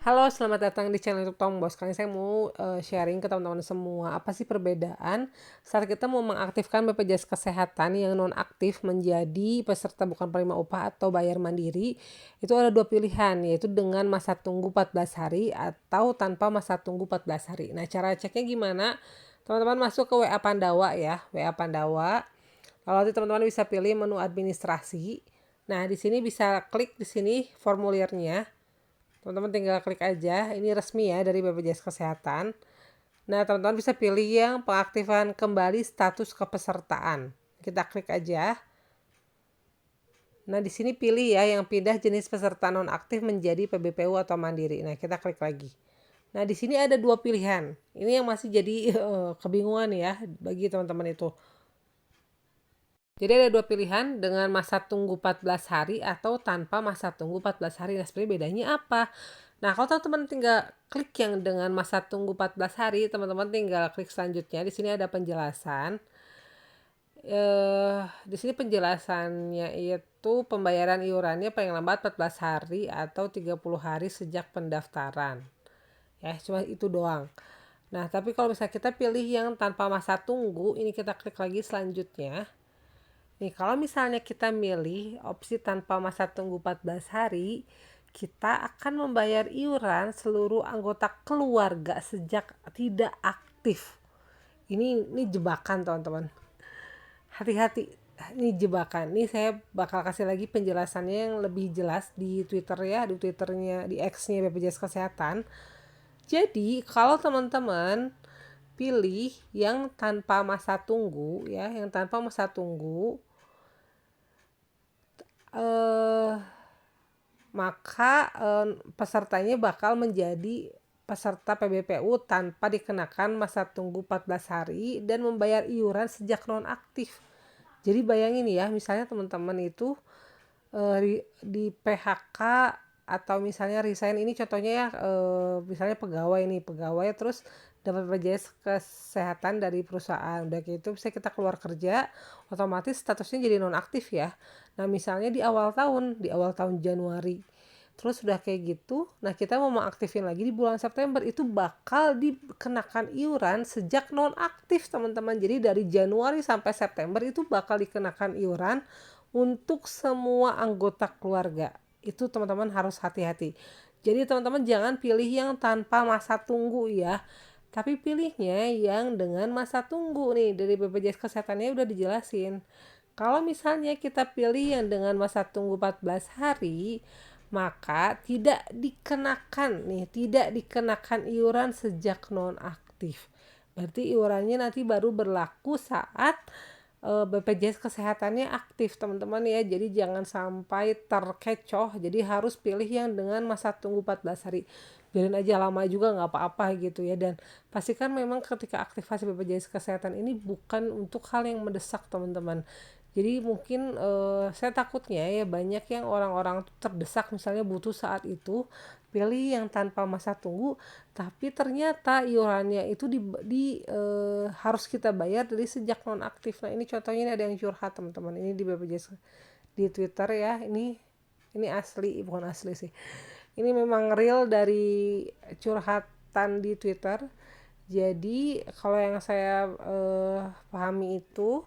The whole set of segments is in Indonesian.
Halo, selamat datang di channel YouTube Tombos. Kali ini saya mau sharing ke teman-teman semua, apa sih perbedaan saat kita mau mengaktifkan BPJS Kesehatan yang nonaktif menjadi peserta bukan penerima upah atau bayar mandiri. Itu ada dua pilihan, yaitu dengan masa tunggu 14 hari atau tanpa masa tunggu 14 hari. Nah, cara ceknya gimana? Teman-teman masuk ke WA Pandawa ya, WA Pandawa. Lalu nanti teman-teman bisa pilih menu administrasi. Nah, di sini bisa klik di sini formulirnya. Teman-teman tinggal klik aja, ini resmi ya dari BPJS Kesehatan. Nah, teman-teman bisa pilih yang pengaktifan kembali status kepesertaan. Kita klik aja. Nah, di sini pilih ya yang pindah jenis peserta nonaktif menjadi PBPU atau mandiri. Nah, kita klik lagi. Nah, di sini ada dua pilihan. Ini yang masih jadi kebingungan ya bagi teman-teman itu. Jadi ada dua pilihan dengan masa tunggu 14 hari atau tanpa masa tunggu 14 hari. Nah, sebenarnya bedanya apa? Nah, kalau teman-teman tinggal klik yang dengan masa tunggu 14 hari, teman-teman tinggal klik selanjutnya. Di sini ada penjelasan. Di sini penjelasannya itu pembayaran iurannya paling lambat 14 hari atau 30 hari sejak pendaftaran. Ya, cuma itu doang. Nah, tapi kalau misalnya kita pilih yang tanpa masa tunggu, ini kita klik lagi selanjutnya. Nih, kalau misalnya kita milih opsi tanpa masa tunggu 14 hari, kita akan membayar iuran seluruh anggota keluarga sejak tidak aktif. Ini jebakan, teman-teman. Hati-hati, ini jebakan. Ini saya bakal kasih lagi penjelasannya yang lebih jelas di Twitter ya, di Twitternya, di X-nya BPJS Kesehatan. Jadi, kalau teman-teman pilih yang tanpa masa tunggu ya, yang tanpa masa tunggu, maka pesertanya bakal menjadi peserta PBPU tanpa dikenakan masa tunggu 14 hari dan membayar iuran sejak nonaktif. Jadi bayangin ya, misalnya teman-teman itu di PHK atau misalnya resign, ini contohnya ya, misalnya pegawai terus dapat BPJS Kesehatan dari perusahaan, udah gitu bisa kita keluar kerja, otomatis statusnya jadi nonaktif ya. Nah, misalnya di awal tahun Januari, terus udah kayak gitu, nah kita mau mengaktifin lagi di bulan September, itu bakal dikenakan iuran sejak nonaktif, teman-teman. Jadi dari Januari sampai September itu bakal dikenakan iuran untuk semua anggota keluarga. Itu teman-teman harus hati-hati. Jadi teman-teman jangan pilih yang tanpa masa tunggu ya, tapi pilihnya yang dengan masa tunggu. Nih dari BPJS Kesehatannya udah dijelasin. Kalau misalnya kita pilih yang dengan masa tunggu 14 hari, maka tidak dikenakan iuran sejak nonaktif. Berarti iurannya nanti baru berlaku saat BPJS Kesehatannya aktif, teman-teman ya. Jadi jangan sampai terkecoh. Jadi harus pilih yang dengan masa tunggu 14 hari. Biarin aja lama juga nggak apa-apa gitu ya. Dan pastikan memang ketika aktivasi BPJS Kesehatan ini bukan untuk hal yang mendesak, teman-teman. Jadi mungkin saya takutnya ya banyak yang orang-orang terdesak, misalnya butuh saat itu, pilih yang tanpa masa tunggu, tapi ternyata iurannya itu harus kita bayar dari sejak nonaktif. Nah, ini contohnya, ini ada yang curhat, teman-teman. Ini di BPJS di Twitter ya. Ini asli, bukan asli sih. Ini memang real dari curhatan di Twitter. Jadi kalau yang saya pahami itu,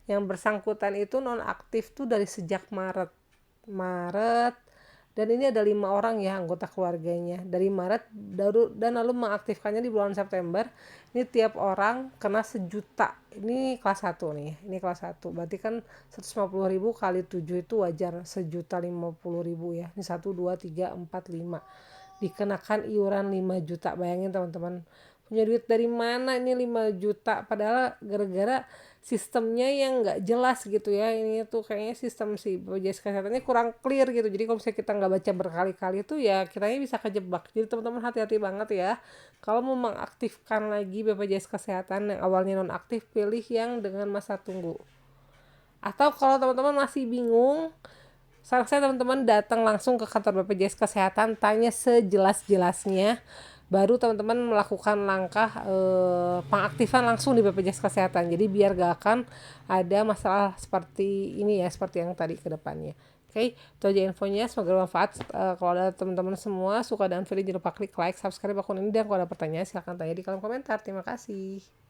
yang bersangkutan itu nonaktif tuh dari sejak Maret, dan ini ada 5 orang ya anggota keluarganya dari Maret, dan lalu mengaktifkannya di bulan September. Ini tiap orang kena 1 juta. Ini kelas 1 nih, ini kelas 1, berarti kan 150.000 kali 7 itu wajar 1.050.000 ya. Ini 1, 2, 3, 4, 5 dikenakan iuran 5 juta. Bayangin teman-teman, punya duit dari mana ini 5 juta, padahal gara-gara sistemnya yang nggak jelas gitu ya. Ini tuh kayaknya sistem si BPJS Kesehatannya kurang clear gitu. Jadi kalau misalnya kita nggak baca berkali-kali itu ya kitanya bisa kejebak. Jadi teman-teman hati-hati banget ya kalau mau mengaktifkan lagi BPJS Kesehatan yang awalnya nonaktif, pilih yang dengan masa tunggu. Atau kalau teman-teman masih bingung, saran saya teman-teman datang langsung ke kantor BPJS Kesehatan, tanya sejelas-jelasnya, baru teman-teman melakukan langkah pengaktifan langsung di BPJS Kesehatan. Jadi biar gak akan ada masalah seperti ini ya, seperti yang tadi ke depannya. Oke, itu aja infonya. Semoga bermanfaat. Kalau ada teman-teman semua suka dengan video, jangan lupa klik like, subscribe akun ini. Dan kalau ada pertanyaan silahkan tanya di kolom komentar. Terima kasih.